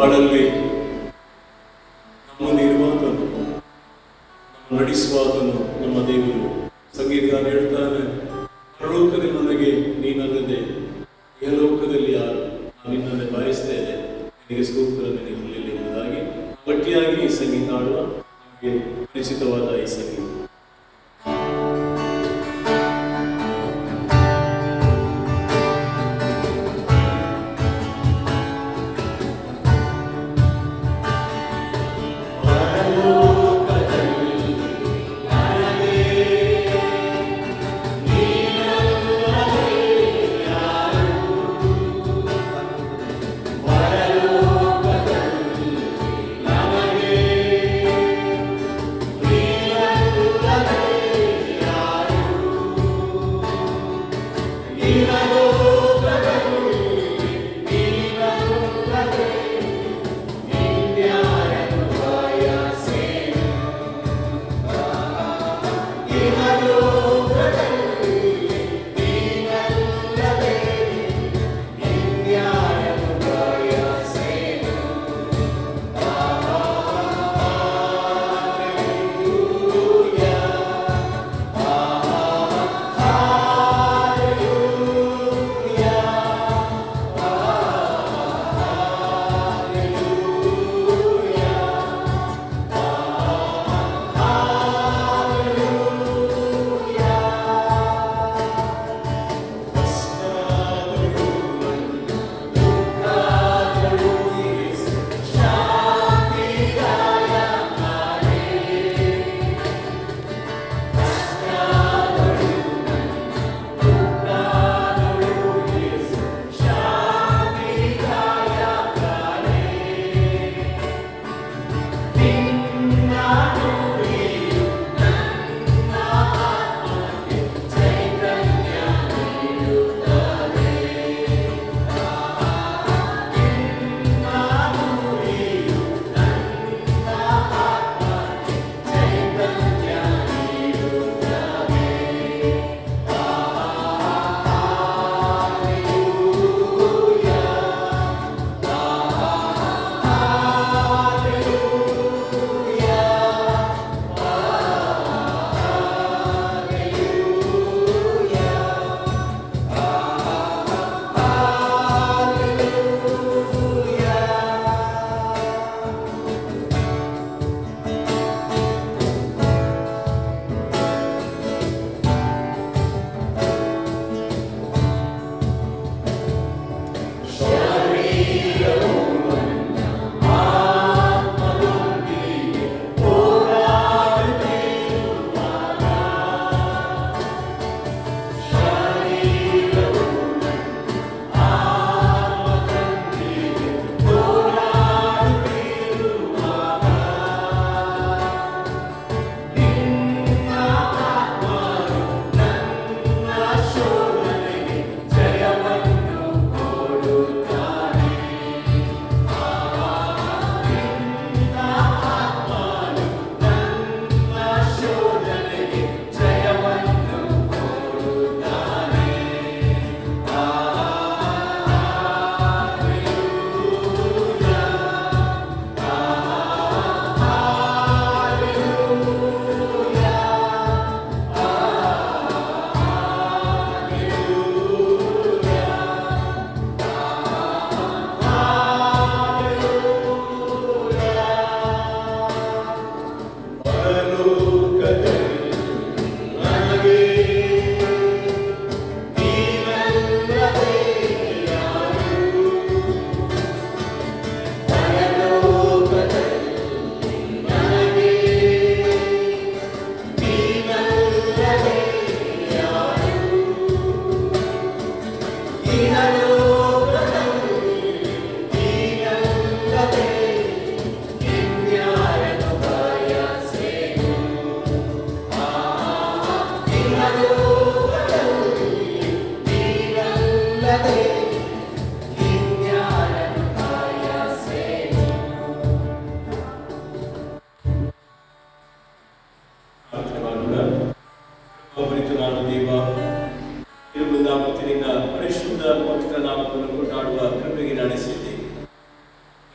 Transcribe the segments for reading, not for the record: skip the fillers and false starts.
ಹಾಡಲ್ಲಿ ನಮ್ಮಲ್ಲಿ ಇರುವಾತನು, ನಮ್ಮ ನಡೆಸುವಾತನು ನಮ್ಮ ದೇವರು. ಸಂಗೀತಗಾರ ಹೇಳ್ತಾನೆ, ಪರಲೋಕದಲ್ಲಿ ನನಗೆ ನೀನಲ್ಲದೆ ಇಹಲೋಕದಲ್ಲಿ ಯಾರು, ನಾನು ನಿನ್ನನ್ನೇ ಬಯಸ್ತೇನೆ, ನಿನಗೆ ಸ್ತೋತ್ರ, ನಿನಗೆ ಹೊರಲಿಲ್ಲ ಎಂಬುದಾಗಿ ಗಟ್ಟಿಯಾಗಿ ಈ ಸಂಗೀತ ಹಾಡುವ ನಮಗೆ ಪರಿಚಿತವಾದ ಈ ಸಂಗೀತ.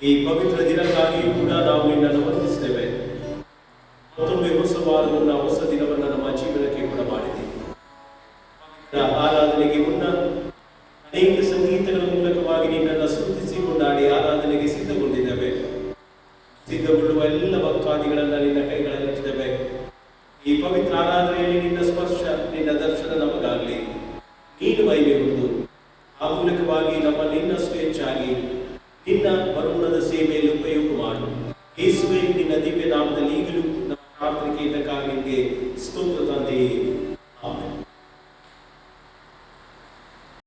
ಈ ಈ ಪವಿತ್ರ ದಿನಕ್ಕಾಗಿಯೂ ಕೂಡ ನಾವು ನಿನ್ನನ್ನು ವಂದಿಸ್ತೇವೆ. ಮತ್ತೊಮ್ಮೆ ಹೊಸ ವಾರವನ್ನು, ಹೊಸ ದಿನವನ್ನು ನಮ್ಮ ಜೀವನಕ್ಕೆ ಕೂಡ ಮಾಡಿದ್ದೀವಿ. ಆರಾಧನೆಗೆ ಮುನ್ನ ಅನೇಕ ಸಂಗೀತಗಳ ಮೂಲಕವಾಗಿ ನಿನ್ನನ್ನು ಸ್ತುತಿಸಿ ಕೊಂಡಾಡಿ ಆರಾಧನೆಗೆ ಸಿದ್ಧಗೊಂಡಿದ್ದೇವೆ. ಸಿದ್ಧಗೊಳ್ಳುವ ಎಲ್ಲ ಭಕ್ತಾದಿಗಳನ್ನು ನಿನ್ನ ಕೈಗಳಲ್ಲಿಟ್ಟಿದ್ದೇವೆ. ಈ ಪವಿತ್ರ ಆರಾಧನೆಯಲ್ಲಿ ನಿನ್ನ ಸ್ಪರ್ಶ, ನಿನ್ನ ದರ್ಶನ ನಮಗಾಗಲಿ. ನೀನು ಮಹಿಮೆ ಹೊಂದು ಆ ಮೂಲಕವಾಗಿ ನಮ್ಮನ್ನು ಇನ್ನಷ್ಟು ಹೆಚ್ಚಾಗಿ ನಿನ್ನ ಬರುಣದ ಸೇವೆಯಲ್ಲಿ ಉಪಯೋಗ ಮಾಡು. ಯೇಸುವೇ, ನಿನ್ನ ದಿವ್ಯ ನಾಮದಲ್ಲಿ